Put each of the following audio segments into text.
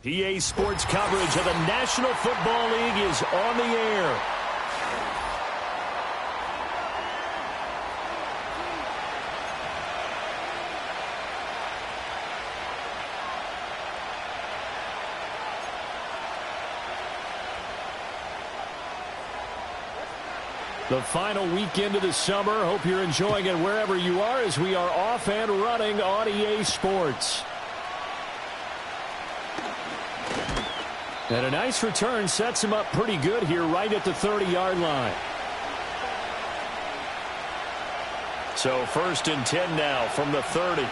PA Sports coverage of the National Football League is on the air. The final weekend of the summer. Hope you're enjoying it wherever you are as we are off and running on EA Sports. And a nice return sets him up pretty good here right at the 30-yard line. So 1st and 10 now from the 30.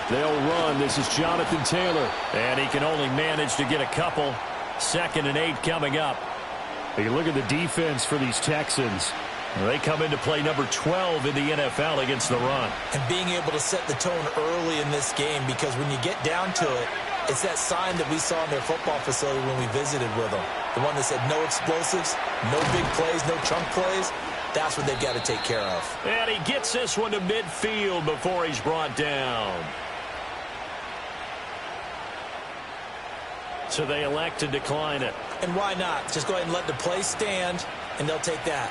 They'll run. This is Jonathan Taylor. And he can only manage to get a couple. 2nd and 8 coming up. You look at the defense for these Texans. They come into play number 12 in the NFL against the run. And being able to set the tone early in this game, because when you get down to it, it's that sign that we saw in their football facility when we visited with them. The one that said no explosives, no big plays, no chunk plays. That's what they've got to take care of. And he gets this one to midfield before he's brought down. So they elect to decline it. And why not? Just go ahead and let the play stand, and they'll take that.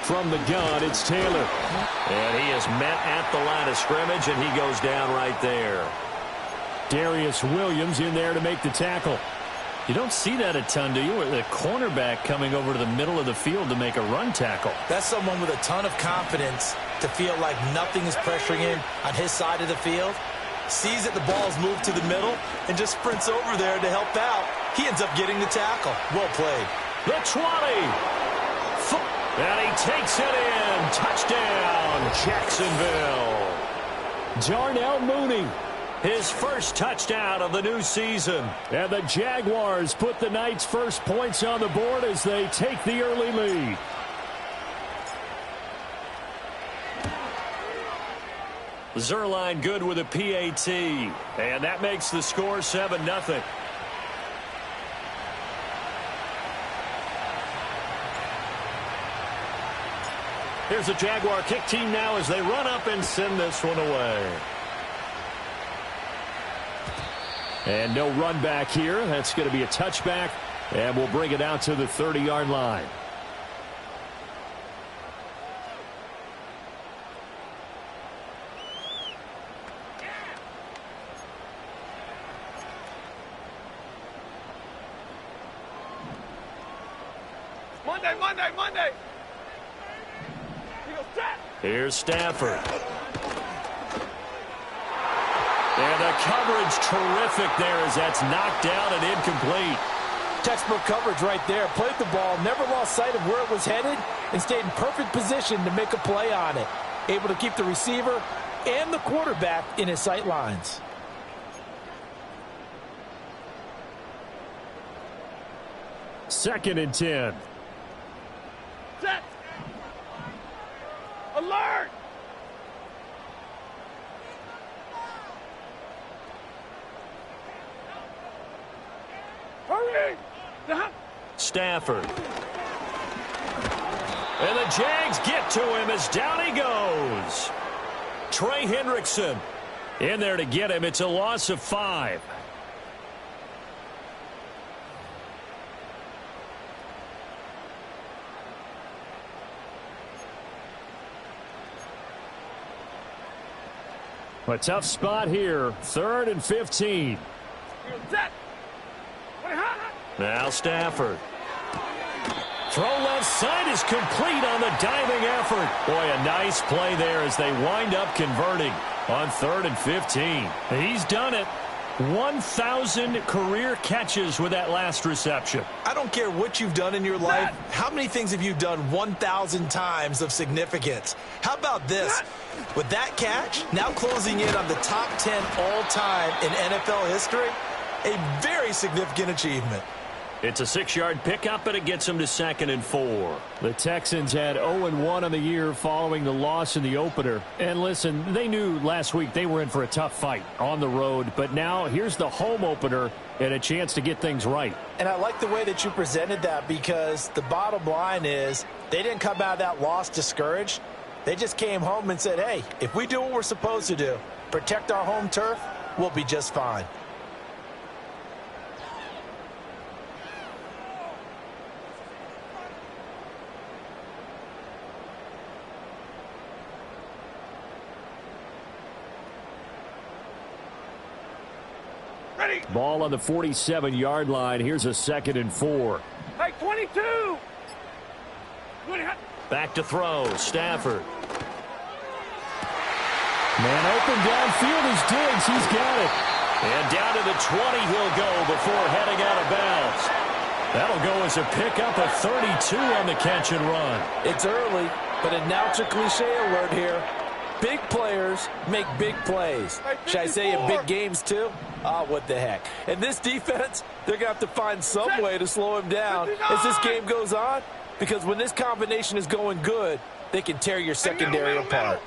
From the gun, it's Taylor. And he is met at the line of scrimmage, and he goes down right there. Darius Williams in there to make the tackle. You don't see that a ton, do you? The cornerback coming over to the middle of the field to make a run tackle. That's someone with a ton of confidence to feel like nothing is pressuring in on his side of the field. Sees that the ball's moved to the middle and just sprints over there to help out. He ends up getting the tackle. Well played. The 20. And he takes it in. Touchdown, Jacksonville. Darnell Mooney. His first touchdown of the new season. And the Jaguars put the night's first points on the board as they take the early lead. Zerline good with a PAT. And that makes the score 7-0. Here's the Jaguar kick team now as they run up and send this one away. And no run back here. That's going to be a touchback. And we'll bring it out to the 30-yard line. Monday. Here's Stafford. And the coverage terrific there as that's knocked down and incomplete. Textbook coverage right there. Played the ball, never lost sight of where it was headed, and stayed in perfect position to make a play on it. Able to keep the receiver and the quarterback in his sight lines. Second and 10. Set. Alert! Hurry! Stafford. And the Jags get to him as down he goes. Trey Hendrickson in there to get him. It's a loss of 5. A tough spot here. 3rd and 15. Now Stafford. Throw left side is complete on the diving effort. Boy, a nice play there as they wind up converting on 3rd and 15. He's done it. 1,000 career catches with that last reception. I don't care what you've done in your life. How many things have you done 1,000 times of significance? How about this? With that catch, now closing in on the top 10 all-time in NFL history, a very significant achievement. It's a 6-yard pickup, and it gets them to 2nd and 4. The Texans had 0-1 on the year following the loss in the opener. And listen, they knew last week they were in for a tough fight on the road. But now here's the home opener and a chance to get things right. And I like the way that you presented that, because the bottom line is they didn't come out of that loss discouraged. They just came home and said, hey, if we do what we're supposed to do, protect our home turf, we'll be just fine. Ready. Ball on the 47-yard line. Here's a 2nd and 4. Hey, 22. Back to throw. Stafford. Man open downfield is Diggs. He's got it. And down to the 20 he'll go before heading out of bounds. That'll go as a pickup of 32 on the catch and run. It's early, but announcer cliche alert here. Big players make big plays. Should I say in big games too? Ah, what the heck. And this defense, they're going to have to find some way to slow him down as this game goes on, because when this combination is going good, they can tear your secondary apart.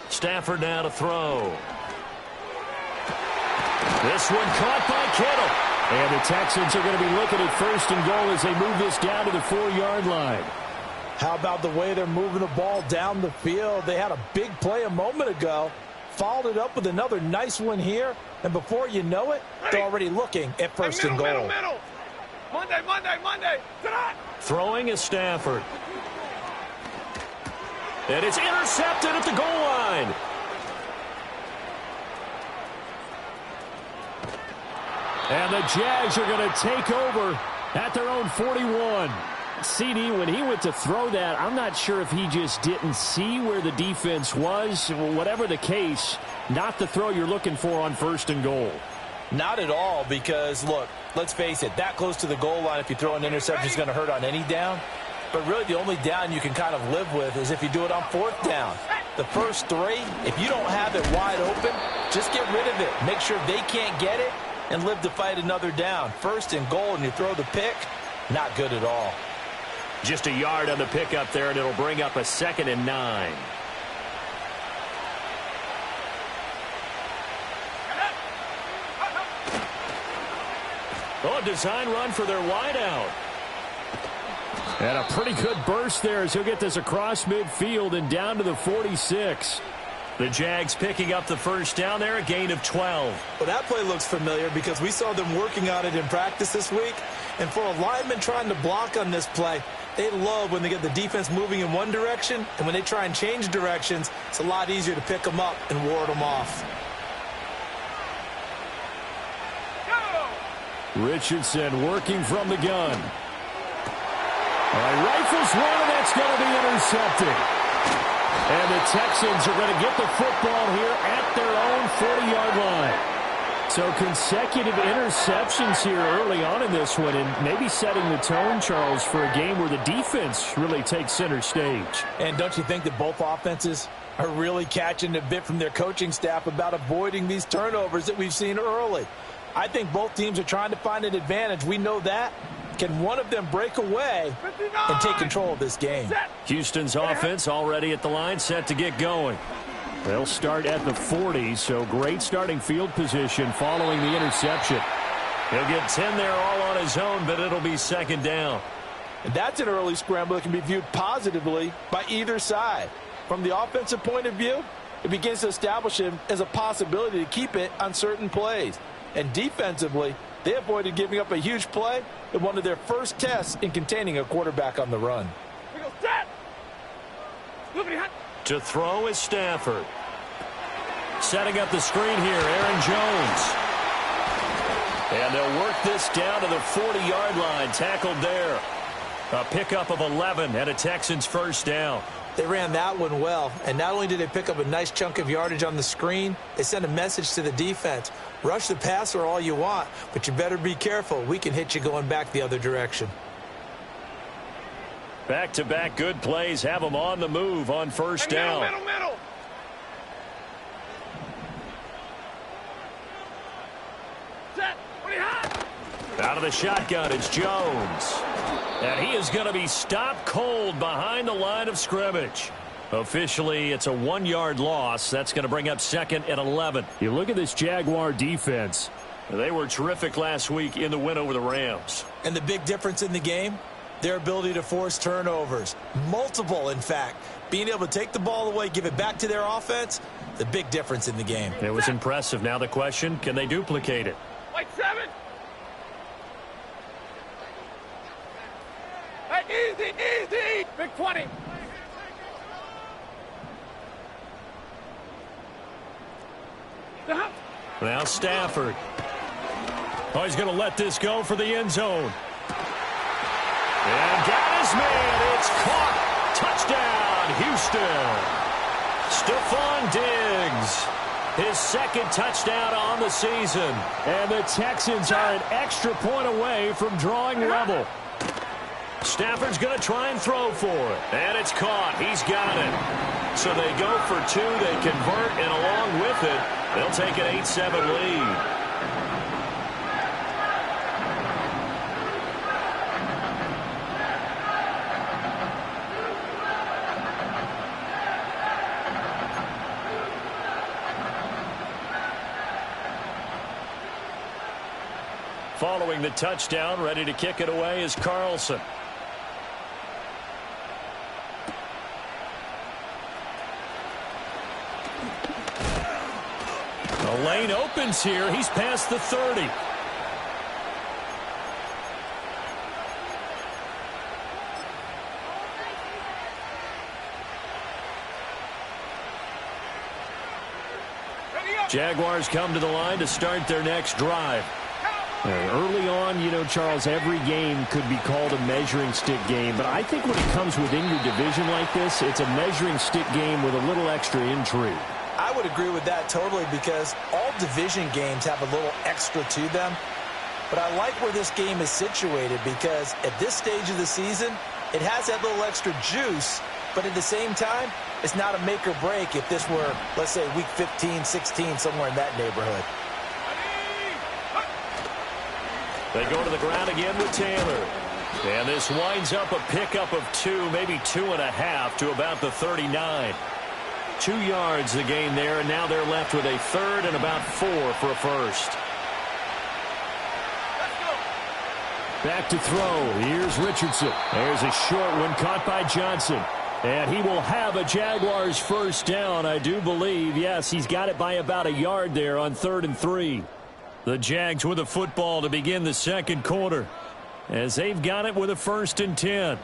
Stafford now to throw. This one caught by Kittle. And the Texans are going to be looking at 1st and goal as they move this down to the 4-yard line. How about the way they're moving the ball down the field? They had a big play a moment ago, followed it up with another nice one here, and before you know it, they're already looking at 1st and goal. Monday. Throwing is Stafford. And it's intercepted at the goal line. And the Jags are going to take over at their own 41. CD, when he went to throw that, I'm not sure if he just didn't see where the defense was. Whatever the case, not the throw you're looking for on 1st and goal. Not at all, because, look, let's face it, that close to the goal line, if you throw an interception, is going to hurt on any down. But really the only down you can kind of live with is if you do it on 4th down. The first 3, if you don't have it wide open, just get rid of it. Make sure they can't get it and live to fight another down. 1st and goal, and you throw the pick, not good at all. Just a yard on the pickup there, and it'll bring up a 2nd and 9. Oh, a design run for their wideout. And a pretty good burst there as he'll get this across midfield and down to the 46. The Jags picking up the 1st down there, a gain of 12. Well, that play looks familiar because we saw them working on it in practice this week. And for a lineman trying to block on this play, they love when they get the defense moving in one direction, and when they try and change directions, it's a lot easier to pick them up and ward them off. Richardson working from the gun. All right, rifles one, and that's going to be intercepted. And the Texans are going to get the football here at their own 40-yard line. So consecutive interceptions here early on in this one, and maybe setting the tone, Charles, for a game where the defense really takes center stage. And don't you think that both offenses are really catching a bit from their coaching staff about avoiding these turnovers that we've seen early? I think both teams are trying to find an advantage. We know that. Can one of them break away and take control of this game? Houston's offense already at the line, set to get going. They'll start at the 40, so great starting field position following the interception. He'll get 10 there all on his own, but it'll be 2nd down. And that's an early scramble that can be viewed positively by either side. From the offensive point of view, it begins to establish him as a possibility to keep it on certain plays. And defensively, they avoided giving up a huge play in one of their first tests in containing a quarterback on the run. To throw is Stafford. Setting up the screen here, Aaron Jones. And they'll work this down to the 40-yard line, tackled there. A pickup of 11 and a Texans 1st down. They ran that one well, and not only did they pick up a nice chunk of yardage on the screen, they sent a message to the defense. Rush the passer all you want, but you better be careful. We can hit you going back the other direction. Back-to-back good plays have them on the move on 1st down. Middle. Set. Pretty hot. Out of the shotgun, it's Jones. And he is going to be stopped cold behind the line of scrimmage. Officially, it's a 1-yard loss. That's going to bring up 2nd and 11. You look at this Jaguar defense. They were terrific last week in the win over the Rams. And the big difference in the game, their ability to force turnovers. Multiple, in fact. Being able to take the ball away, give it back to their offense, the big difference in the game. It was impressive. Now the question, can they duplicate it? Like 7. Hey, easy, easy. Big 20. Now Stafford. Oh, he's going to let this go for the end zone. And got his man. It's caught. Touchdown, Houston. Stephon Diggs. His 2nd touchdown on the season. And the Texans are an extra point away from drawing level. Stafford's going to try and throw for it. And it's caught. He's got it. So they go for 2. They convert, and along with it, they'll take an 8-7 lead. Following the touchdown, ready to kick it away is Carlson. The lane opens here. He's past the 30. Jaguars come to the line to start their next drive. Early on, you know, Charles, every game could be called a measuring stick game. But I think when it comes within your division like this, it's a measuring stick game with a little extra intrigue. I would agree with that totally because all division games have a little extra to them. But I like where this game is situated because at this stage of the season, it has that little extra juice. But at the same time, it's not a make or break if this were, let's say, week 15, 16, somewhere in that neighborhood. They go to the ground again with Taylor. And this winds up a pickup of 2, maybe 2.5 to about the 39. 2 yards the gain there, and now they're left with a 3rd and about 4 for a first. Back to throw. Here's Richardson. There's a short one caught by Johnson. And he will have a Jaguars first down, I do believe. Yes, he's got it by about a yard there on 3rd and 3. The Jags with the football to begin the second quarter as they've got it with a 1st and 10.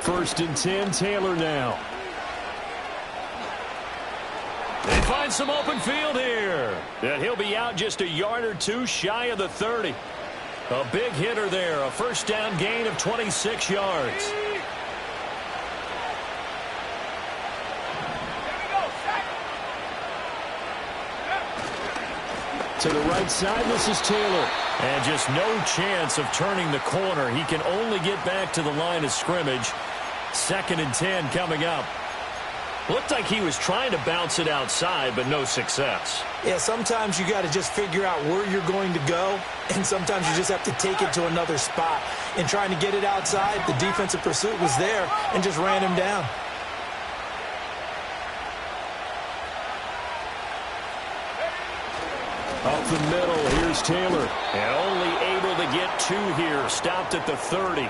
First and 10, Taylor now. They find some open field here. And he'll be out just a yard or 2 shy of the 30. A big hitter there. A first down gain of 26 yards. To the right side, this is Taylor. And just no chance of turning the corner. He can only get back to the line of scrimmage. 2nd and 10 coming up. Looked like he was trying to bounce it outside, but no success. Yeah, sometimes you got to just figure out where you're going to go, and sometimes you just have to take it to another spot. In trying to get it outside, the defensive pursuit was there and just ran him down. Up the middle, here's Taylor. And only able to get 2 here. Stopped at the 30.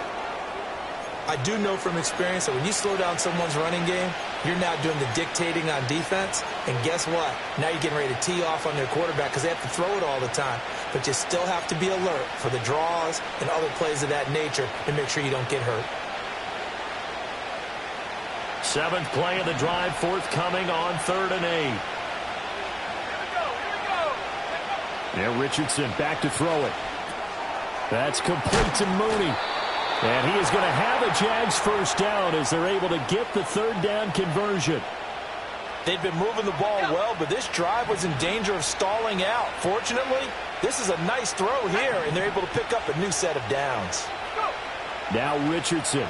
I do know from experience that when you slow down someone's running game, you're now doing the dictating on defense. And guess what? Now you're getting ready to tee off on their quarterback because they have to throw it all the time. But you still have to be alert for the draws and other plays of that nature to make sure you don't get hurt. 7th play of the drive, forthcoming on 3rd and 8. Now Richardson back to throw it. That's complete to Mooney. And he is going to have a Jags first down as they're able to get the 3rd down conversion. They'd been moving the ball well, but this drive was in danger of stalling out. Fortunately, This is a nice throw here, and they're able to pick up a new set of downs. Now Richardson.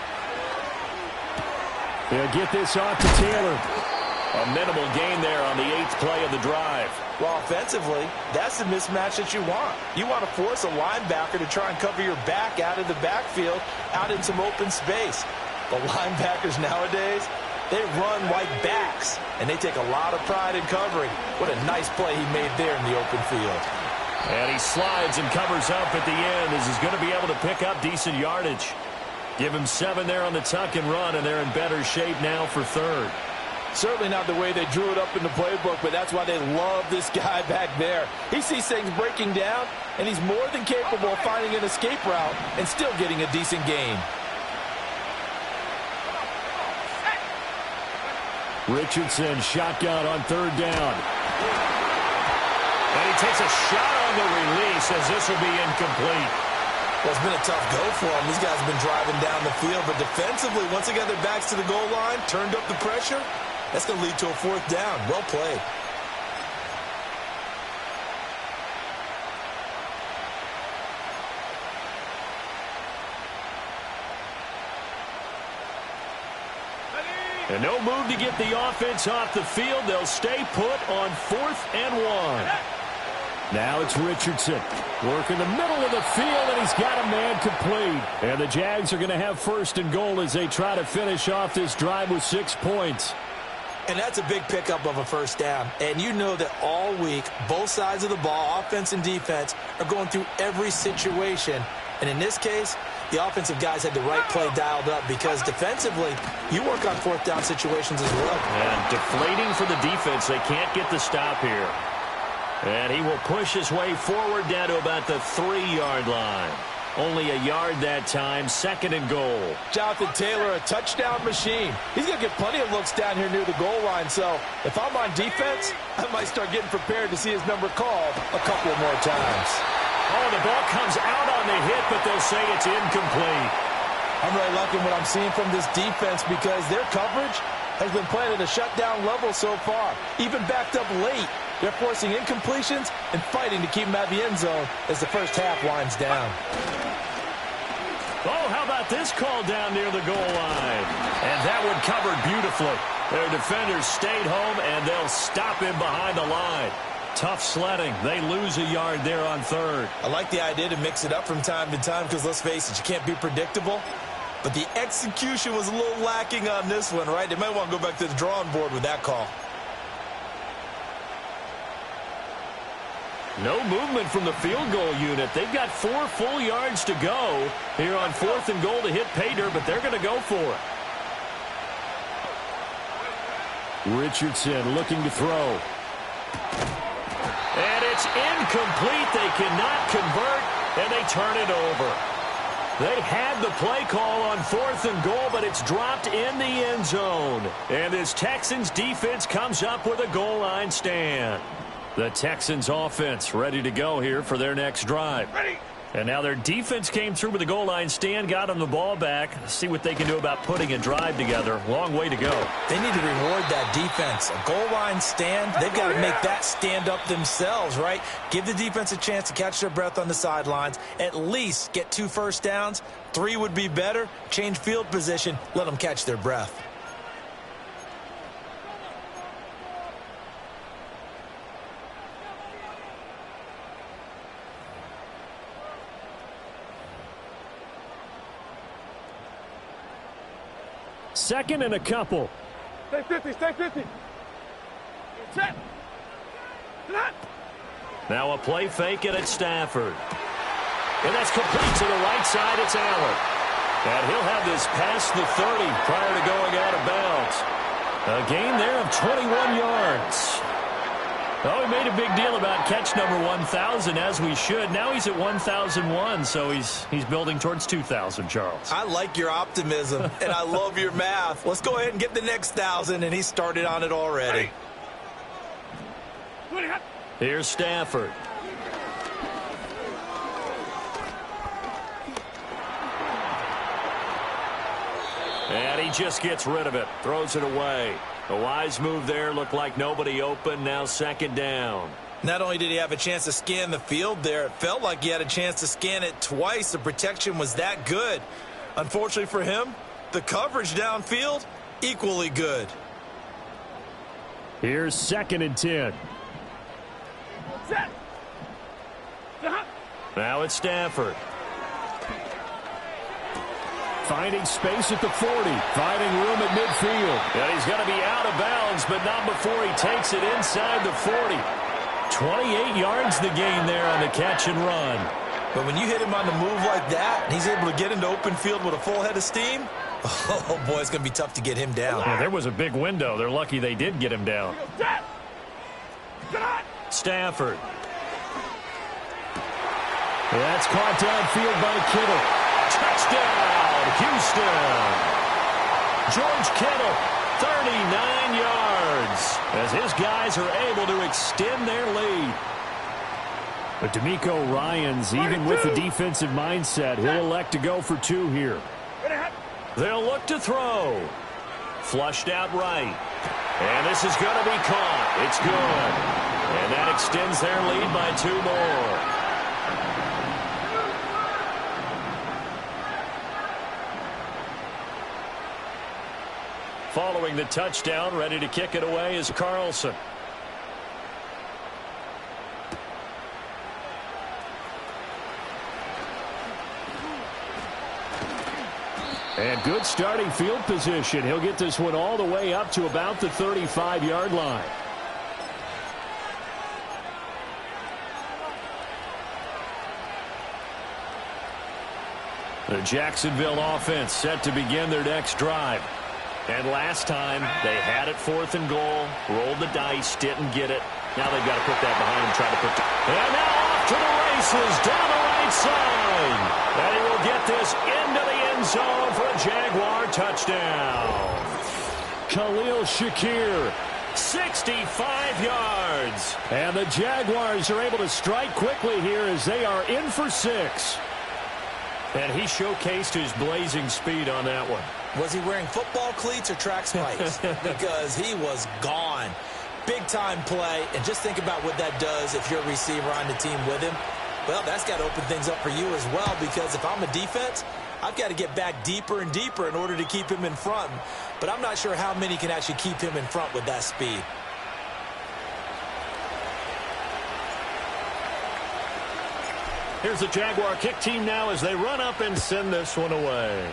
They'll get this off to Taylor. A minimal gain there on the 8th play of the drive. Well, offensively, that's the mismatch that you want. You want to force a linebacker to try and cover your back out of the backfield, out in some open space. The linebackers nowadays, they run like backs, and they take a lot of pride in covering. What a nice play he made there in the open field. And he slides and covers up at the end as he's going to be able to pick up decent yardage. Give him 7 there on the tuck and run, and they're in better shape now for 3rd. Certainly not the way they drew it up in the playbook, but that's why they love this guy back there. He sees things breaking down, and he's more than capable of finding an escape route and still getting a decent gain. Richardson shotgun on 3rd down. And he takes a shot on the release as this will be incomplete. Well, it's been a tough go for them. These guys have been driving down the field, but defensively, once they got their backs to the goal line, turned up the pressure, that's going to lead to a 4th down. Well played. And no move to get the offense off the field. They'll stay put on 4th and 1. Now it's Richardson. Work in the middle of the field, and he's got a man complete. And the Jags are going to have 1st and goal as they try to finish off this drive with 6 points. And that's a big pickup of a 1st down. And you know that all week, both sides of the ball, offense and defense, are going through every situation. And in this case, the offensive guys had the right play dialed up because defensively, you work on 4th down situations as well. And deflating for the defense. They can't get the stop here. And he will push his way forward down to about the 3-yard line. Only a yard that time, 2nd and goal. Jonathan Taylor, a touchdown machine. He's going to get plenty of looks down here near the goal line. So if I'm on defense, I might start getting prepared to see his number called a couple more times. Oh, the ball comes out on the hit, but they'll say it's incomplete. I'm really liking what I'm seeing from this defense because their coverage has been playing at a shutdown level so far. Even backed up late, they're forcing incompletions and fighting to keep them out of the end zone as the first half winds down. Oh, how about this call down near the goal line? And that one covered beautifully. Their defenders stayed home, and they'll stop him behind the line. Tough sledding. They lose a yard there on 3rd. I like the idea to mix it up from time to time because, let's face it, you can't be predictable. But the execution was a little lacking on this one, right? They might want to go back to the drawing board with that call. No movement from the field goal unit. They've got 4 full yards to go here on 4th and goal to hit pay dirt, but they're going to go for it. Richardson looking to throw. And it's incomplete. They cannot convert, and they turn it over. They had the play call on 4th and goal, but it's dropped in the end zone. And this Texans defense comes up with a goal line stand. The Texans offense ready to go here for their next drive. Ready. And now their defense came through with a goal line stand, got them the ball back. See what they can do about putting a drive together. Long way to go. They need to reward that defense. A goal line stand, they've got to make that stand up themselves, right? Give the defense a chance to catch their breath on the sidelines. At least get 2 first downs. 3 would be better. Change field position. Let them catch their breath. Second and a couple. Stay 50, stay 50. Set. Not. Now a play fake it at Stafford. And that's complete to the right side. It's Allen. And he'll have this past the 30 prior to going out of bounds. A gain there of 21 yards. Oh, we made a big deal about catch number 1,000, as we should. Now he's at 1,001, so he's building towards 2,000, Charles. I like your optimism, and I love your math. Let's go ahead and get the next 1,000, and he started on it already. Here's Stafford. And he just gets rid of it, throws it away. A wise move there, looked like nobody open, now 2nd down. Not only did he have a chance to scan the field there, it felt like he had a chance to scan it twice. The protection was that good. Unfortunately for him, the coverage downfield, equally good. Here's 2nd and 10. Set. Now it's Stafford. Finding space at the 40. Finding room at midfield. And he's going to be out of bounds, but not before he takes it inside the 40. 28 yards the gain there on the catch and run. But when you hit him on the move like that, and he's able to get into open field with a full head of steam, oh, boy, it's going to be tough to get him down. Yeah, there was a big window. They're lucky they did get him down. Stafford. That's caught downfield by Kittle. Touchdown, Houston. George Kittle, 39 yards, as his guys are able to extend their lead. But DeMeco Ryans, even with the defensive mindset, he'll elect to go for 2 here. They'll look to throw. Flushed out right. And this is going to be caught. It's good. And that extends their lead by 2 more. Following the touchdown, ready to kick it away is Carlson. And good starting field position. He'll get this one all the way up to about the 35-yard line. The Jacksonville offense set to begin their next drive. And last time, they had it 4th and goal, rolled the dice, didn't get it. Now they've got to put that behind them, try to put and now off to the races, down the right side. And he will get this into the end zone for a Jaguar touchdown. Khalil Shakir, 65 yards. and the Jaguars are able to strike quickly here as they are in for 6. And he showcased his blazing speed on that one. Was he wearing football cleats or track spikes? Because he was gone. Big-time play, and just think about what that does if you're a receiver on the team with him. Well, that's got to open things up for you as well, because if I'm a defense, I've got to get back deeper and deeper in order to keep him in front. But I'm not sure how many can actually keep him in front with that speed. Here's the Jaguar kick team now as they run up and send this one away.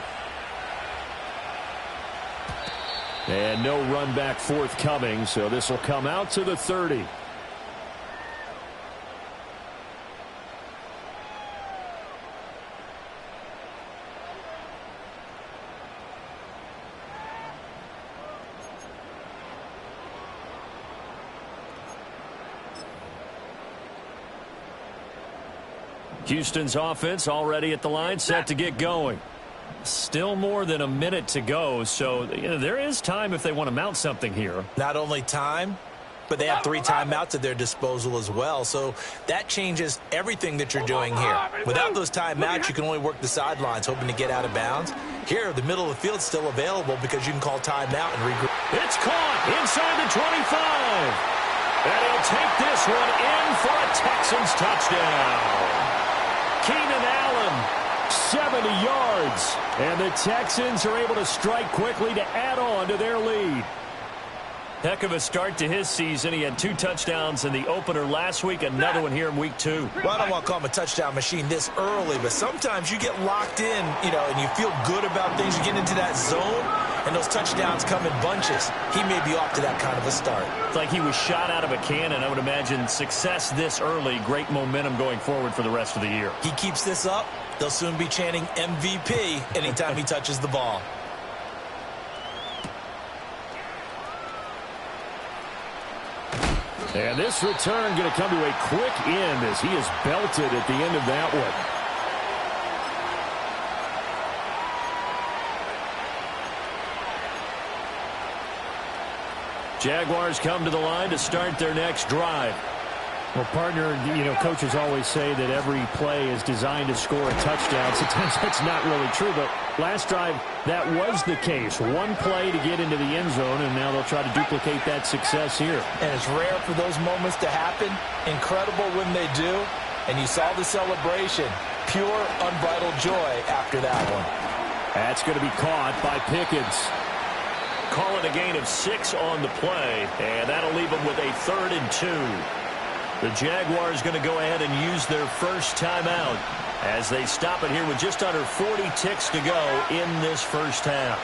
And no run back forthcoming, so this will come out to the 30. Houston's offense already at the line, set to get going. Still more than a minute to go, so there is time if they want to mount something here. Not only time, but they have 3 timeouts at their disposal as well. So that changes everything that you're doing here. Without those timeouts, you can only work the sidelines, hoping to get out of bounds. Here, the middle of the field's still available because you can call timeout and regroup. It's caught inside the 25. And he'll take this one in for a Texans touchdown. Keenan Allen, 70 yards. And the Texans are able to strike quickly to add on to their lead. Heck of a start to his season. He had 2 touchdowns in the opener last week, another one here in week 2. Well, I don't want to call him a touchdown machine this early, but sometimes you get locked in, and you feel good about things. You get into that zone, and those touchdowns come in bunches. He may be off to that kind of a start. It's like he was shot out of a cannon. I would imagine success this early, great momentum going forward for the rest of the year. He keeps this up, they'll soon be chanting MVP anytime he touches the ball. And this return going to come to a quick end as he is belted at the end of that one. Jaguars come to the line to start their next drive. Well, partner, coaches always say that every play is designed to score a touchdown. Sometimes that's not really true, but last drive, that was the case. One play to get into the end zone, and now they'll try to duplicate that success here. And it's rare for those moments to happen. Incredible when they do. And you saw the celebration. Pure, unbridled joy after that one. That's going to be caught by Pickens. Call it a gain of 6 on the play, and that'll leave them with a 3rd and 2. The Jaguars going to go ahead and use their first timeout as they stop it here with just under 40 ticks to go in this first half.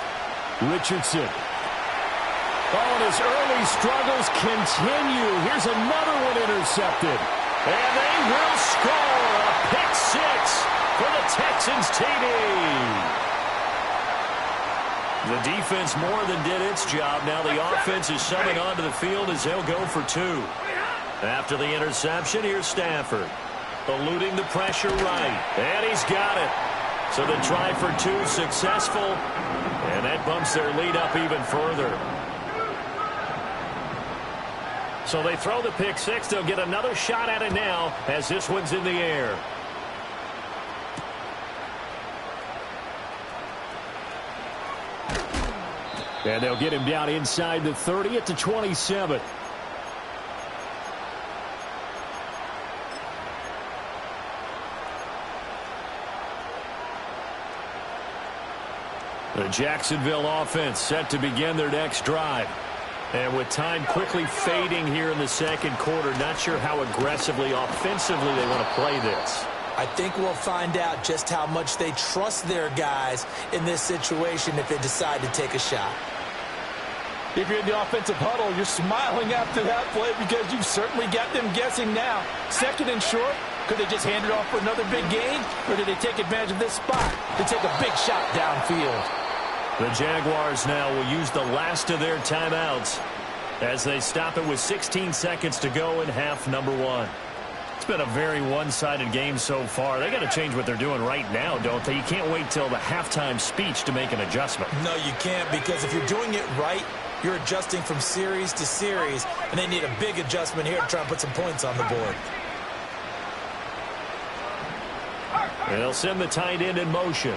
Richardson. Oh, and his early struggles continue. Here's another one intercepted. And they will score a pick 6 for the Texans TD. The defense more than did its job. Now the offense is summing onto the field as they'll go for 2. After the interception, here's Stafford. Eluding the pressure right. And he's got it. So the try for 2 successful. And that bumps their lead up even further. So they throw the pick 6. They'll get another shot at it now as this one's in the air. And they'll get him down inside the 30 at the 27. The Jacksonville offense set to begin their next drive. And with time quickly fading here in the second quarter, not sure how aggressively, offensively they want to play this. I think we'll find out just how much they trust their guys in this situation if they decide to take a shot. If you're in the offensive huddle, you're smiling after that play because you've certainly got them guessing now. 2nd and short, could they just hand it off for another big gain? Or did they take advantage of this spot to take a big shot downfield? The Jaguars now will use the last of their timeouts as they stop it with 16 seconds to go in half number 1. It's been a very one-sided game so far. They got to change what they're doing right now, don't they? You can't wait till the halftime speech to make an adjustment. No, you can't, because if you're doing it right, you're adjusting from series to series, and they need a big adjustment here to try and put some points on the board. They'll send the tight end in motion.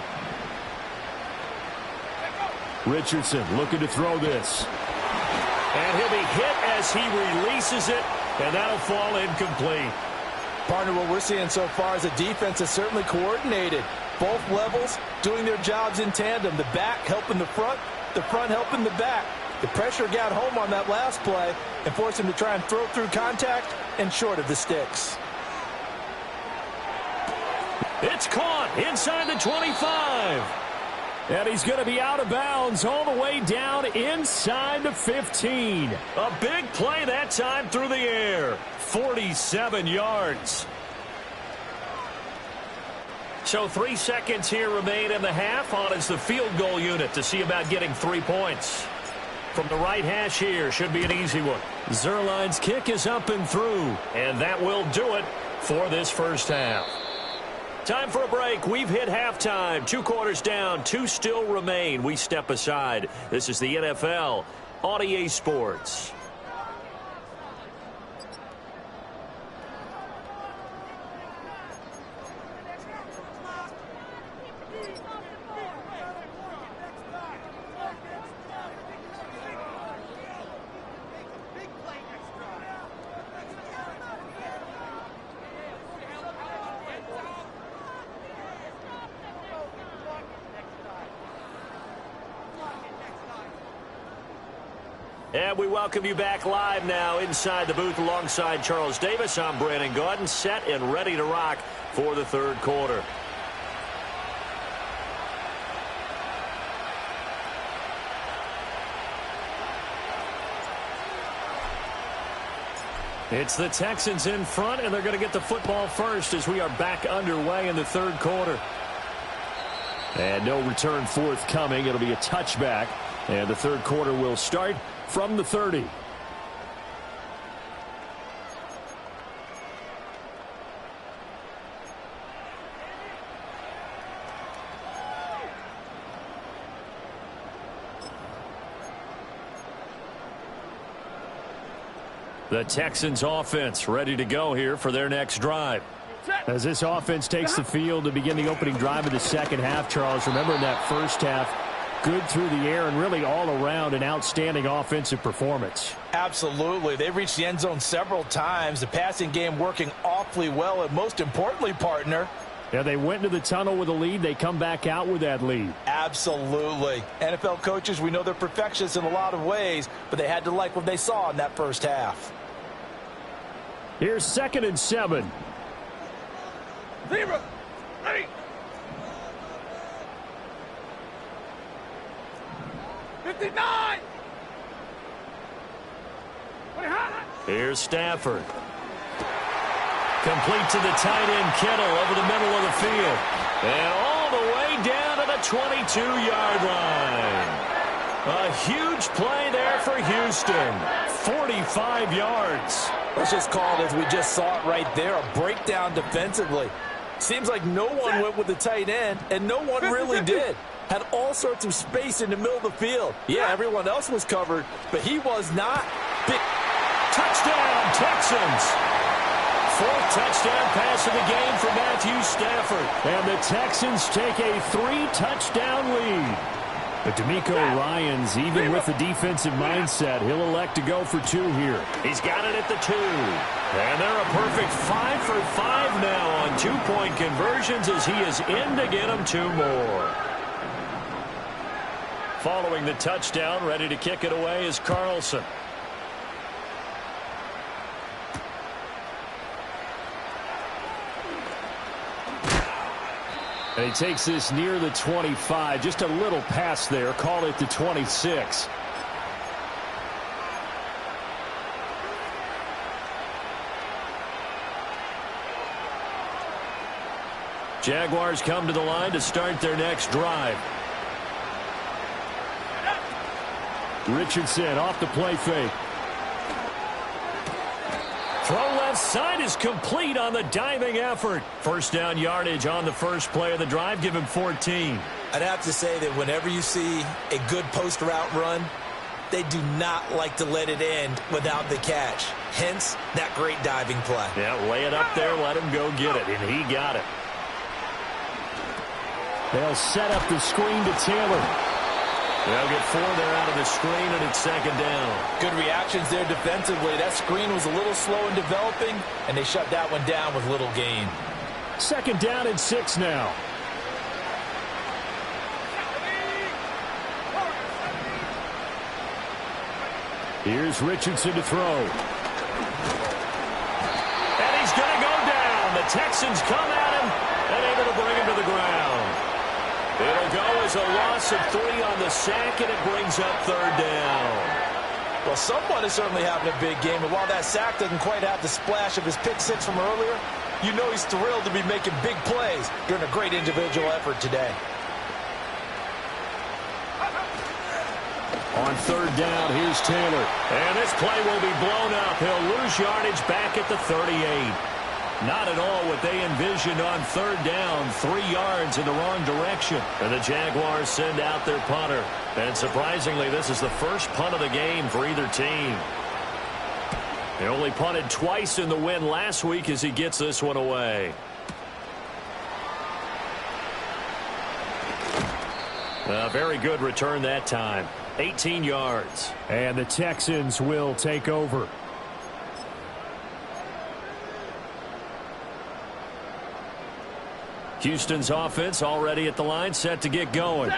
Richardson looking to throw this. And he'll be hit as he releases it, and that'll fall incomplete. Partner, what we're seeing so far is the defense is certainly coordinated. Both levels doing their jobs in tandem. The back helping the front helping the back. The pressure got home on that last play and forced him to try and throw through contact and short of the sticks. It's caught inside the 25. And he's going to be out of bounds all the way down inside the 15. A big play that time through the air. 47 yards. So 3 seconds here remain in the half. On is the field goal unit to see about getting 3 points. From the right hash here, should be an easy one. Zerline's kick is up and through. And that will do it for this first half. Time for a break. We've hit halftime. 2 quarters down. 2 still remain. We step aside. This is the NFL on EA Sports. And we welcome you back live now inside the booth alongside Charles Davis. I'm Brandon Gaudin, set and ready to rock for the third quarter. It's the Texans in front, and they're going to get the football first as we are back underway in the third quarter. And no return forthcoming. It'll be a touchback. And the third quarter will start from the 30. The Texans offense ready to go here for their next drive. As this offense takes the field to begin the opening drive of the second half, Charles, remember in that first half, good through the air and really all around an outstanding offensive performance. Absolutely. They reached the end zone several times. The passing game working awfully well, and most importantly, partner, yeah, they went into the tunnel with a lead. They come back out with that lead. absolutely. NFL coaches, we know they're perfectionists in a lot of ways, but they had to like what they saw in that first half. Here's 2nd and 7. 0, 8. 59. Here's Stafford. Complete to the tight end, Kittle, over the middle of the field. And all the way down to the 22-yard line. A huge play there for Houston. 45 yards. Let's just call it as we just saw it right there, a breakdown defensively. Seems like no one went with the tight end, and no one really did. Had all sorts of space in the middle of the field. Yeah, everyone else was covered, but he was not. Touchdown, Texans. 4th touchdown pass of the game for Matthew Stafford. And the Texans take a 3-touchdown lead. But D'Amico Ryans, even with the defensive mindset, he'll elect to go for 2 here. He's got it at the 2. And they're a perfect 5 for 5 now on 2-point conversions as he is in to get them 2 more. Following the touchdown, ready to kick it away is Carlson. And he takes this near the 25. Just a little pass there. Call it the 26. Jaguars come to the line to start their next drive. Richardson off the play fake. Throw left side is complete on the diving effort. First down yardage on the first play of the drive. Give him 14. I'd have to say that whenever you see a good post route run, they do not like to let it end without the catch. Hence, that great diving play. Yeah, lay it up there, let him go get it, and he got it. They'll set up the screen to Taylor. They'll get 4 there out of the screen, and it's 2nd down. Good reactions there defensively. That screen was a little slow in developing, and they shut that one down with little gain. 2nd down and 6 now. Here's Richardson to throw. And he's going to go down. The Texans come at him and able to bring him to the ground. It'll go as a loss of 3 on the sack, and it brings up 3rd down. Well, someone is certainly having a big game, and while that sack doesn't quite have the splash of his pick six from earlier, you know he's thrilled to be making big plays during a great individual effort today. On 3rd down, here's Taylor. And this play will be blown up. He'll lose yardage back at the 38. Not at all what they envisioned on 3rd down. 3 yards in the wrong direction. And the Jaguars send out their punter. And surprisingly, this is the first punt of the game for either team. They only punted twice in the win last week as he gets this one away. A very good return that time. 18 yards. And the Texans will take over. Houston's offense already at the line, set to get going.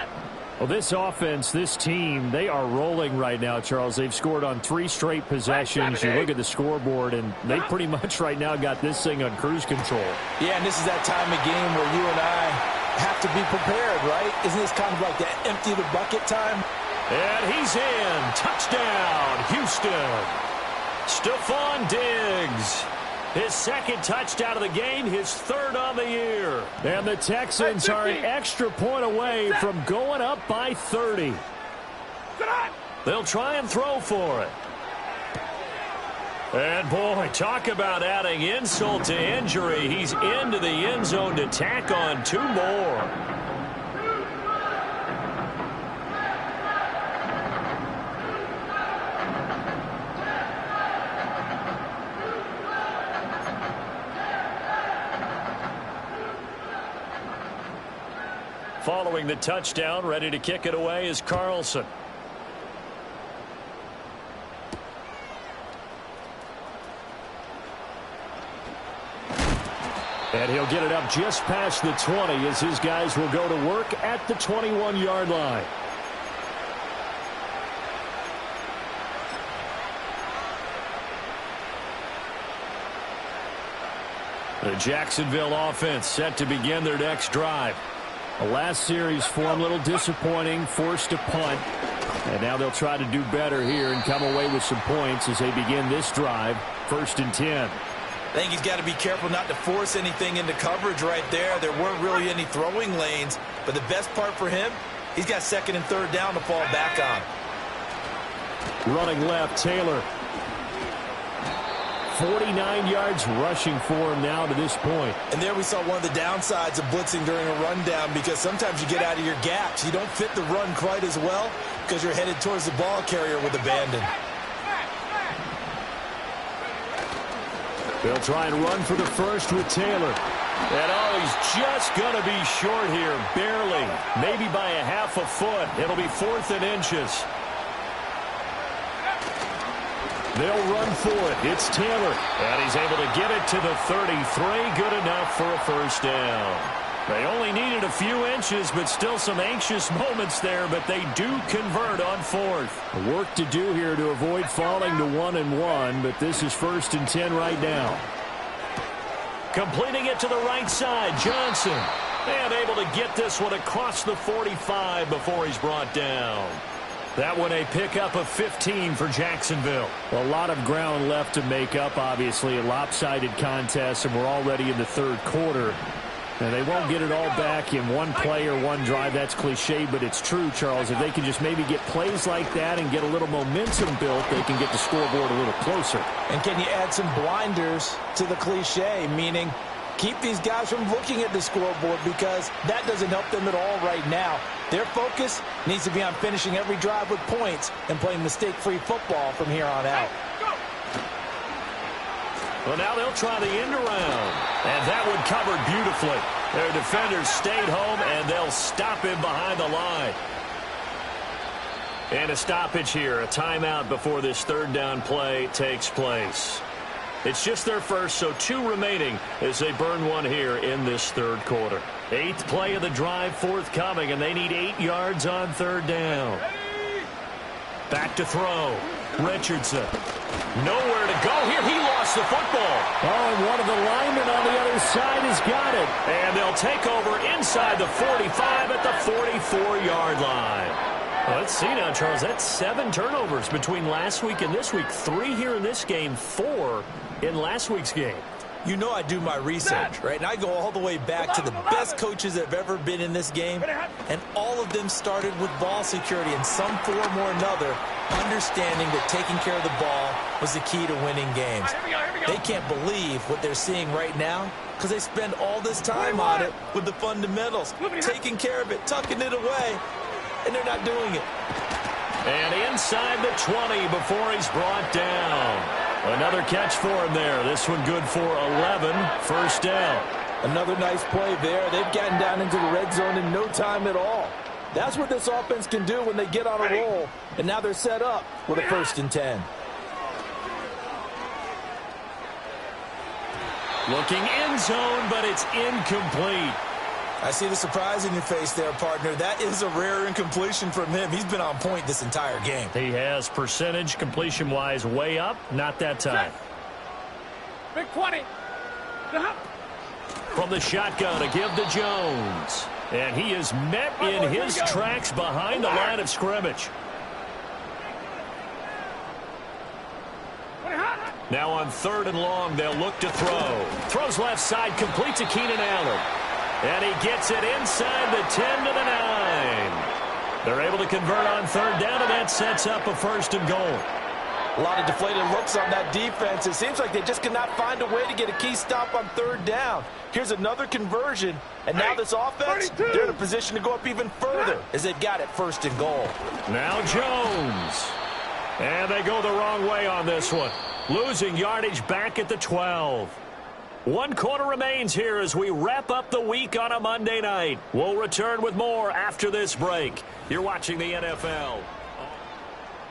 Well, this offense, this team, they are rolling right now, Charles. They've scored on 3 straight possessions. You look at the scoreboard, and they pretty much right now got this thing on cruise control. Yeah, and this is that time of game where you and I have to be prepared, right? Isn't this kind of like that empty the bucket time? And he's in. Touchdown, Houston. Stephon Diggs. His 2nd touchdown of the game, his 3rd on the year. And the Texans are an extra point away from going up by 30. They'll try and throw for it. And, boy, talk about adding insult to injury. He's into the end zone to tack on 2 more. Following the touchdown, ready to kick it away is Carlson. And he'll get it up just past the 20 as his guys will go to work at the 21-yard line. The Jacksonville offense set to begin their next drive. The last series for them a little disappointing, forced a punt. And now they'll try to do better here and come away with some points as they begin this drive, 1st and 10. I think he's got to be careful not to force anything into coverage right there. There weren't really any throwing lanes, but the best part for him, he's got 2nd and 3rd down to fall back on. Running left, Taylor. 49 yards rushing for him now to this point. And there we saw one of the downsides of blitzing during a rundown, because sometimes you get out of your gaps. You don't fit the run quite as well because you're headed towards the ball carrier with abandon. They'll try and run for the first with Taylor. And he's just going to be short here, barely. Maybe by a half a foot. It'll be 4th and inches. They'll run for it. It's Taylor. And he's able to get it to the 33. Good enough for a first down. They only needed a few inches, but still some anxious moments there, but they do convert on 4th. Work to do here to avoid falling to 1-1, but this is 1st and 10 right now. Completing it to the right side, Johnson. And able to get this one across the 45 before he's brought down. That one a pickup of 15 for Jacksonville. A lot of ground left to make up, obviously. A lopsided contest, and we're already in the 3rd quarter. And they won't get it all back in one play or one drive. That's cliche, but it's true, Charles. If they can just maybe get plays like that and get a little momentum built, they can get the scoreboard a little closer. And can you add some blinders to the cliche, meaning keep these guys from looking at the scoreboard, because that doesn't help them at all right now. Their focus needs to be on finishing every drive with points and playing mistake-free football from here on out. Well, now they'll try the end around. And that one covered beautifully. Their defenders stayed home, and they'll stop him behind the line. And a stoppage here, a timeout before this 3rd down play takes place. It's just their first, so 2 remaining as they burn one here in this 3rd quarter. 8th play of the drive forthcoming, and they need 8 yards on 3rd down. Back to throw. Richardson. Nowhere to go here. He lost the football. Oh, and one of the linemen on the other side has got it. And they'll take over inside the 45 at the 44-yard line. Well, let's see now, Charles. That's 7 turnovers between last week and this week. 3 here in this game, 4 in last week's game. You know I do my research, right? And I go all the way back to the best coaches that have ever been in this game. And all of them started with ball security in some form or another, understanding that taking care of the ball was the key to winning games. They can't believe what they're seeing right now because they spend all this time on it with the fundamentals, taking care of it, tucking it away, and they're not doing it. And inside the 20 before he's brought down. Another catch for him there. This one good for 11. First down. Another nice play there. They've gotten down into the red zone in no time at all. That's what this offense can do when they get on a roll. And now they're set up with a 1st and 10. Looking end zone, but it's incomplete. I see the surprise in your face there, partner. That is a rare incompletion from him. He's been on point this entire game. He has percentage completion-wise way up. Not that time. Big 20. From the shotgun to give to Jones. And he is met in his tracks behind the line of scrimmage. Now on 3rd and long, they'll look to throw. Throws left side, complete to Keenan Allen. And he gets it inside the 10 to the 9. They're able to convert on 3rd down, and that sets up a 1st and goal. A lot of deflated looks on that defense. It seems like they just cannot find a way to get a key stop on 3rd down. Here's another conversion, and now this offense, they're in a position to go up even further as they've got it 1st and goal. Now Jones. And they go the wrong way on this one. Losing yardage back at the 12. 1 quarter remains here as we wrap up the week on a Monday night. We'll return with more after this break. You're watching the NFL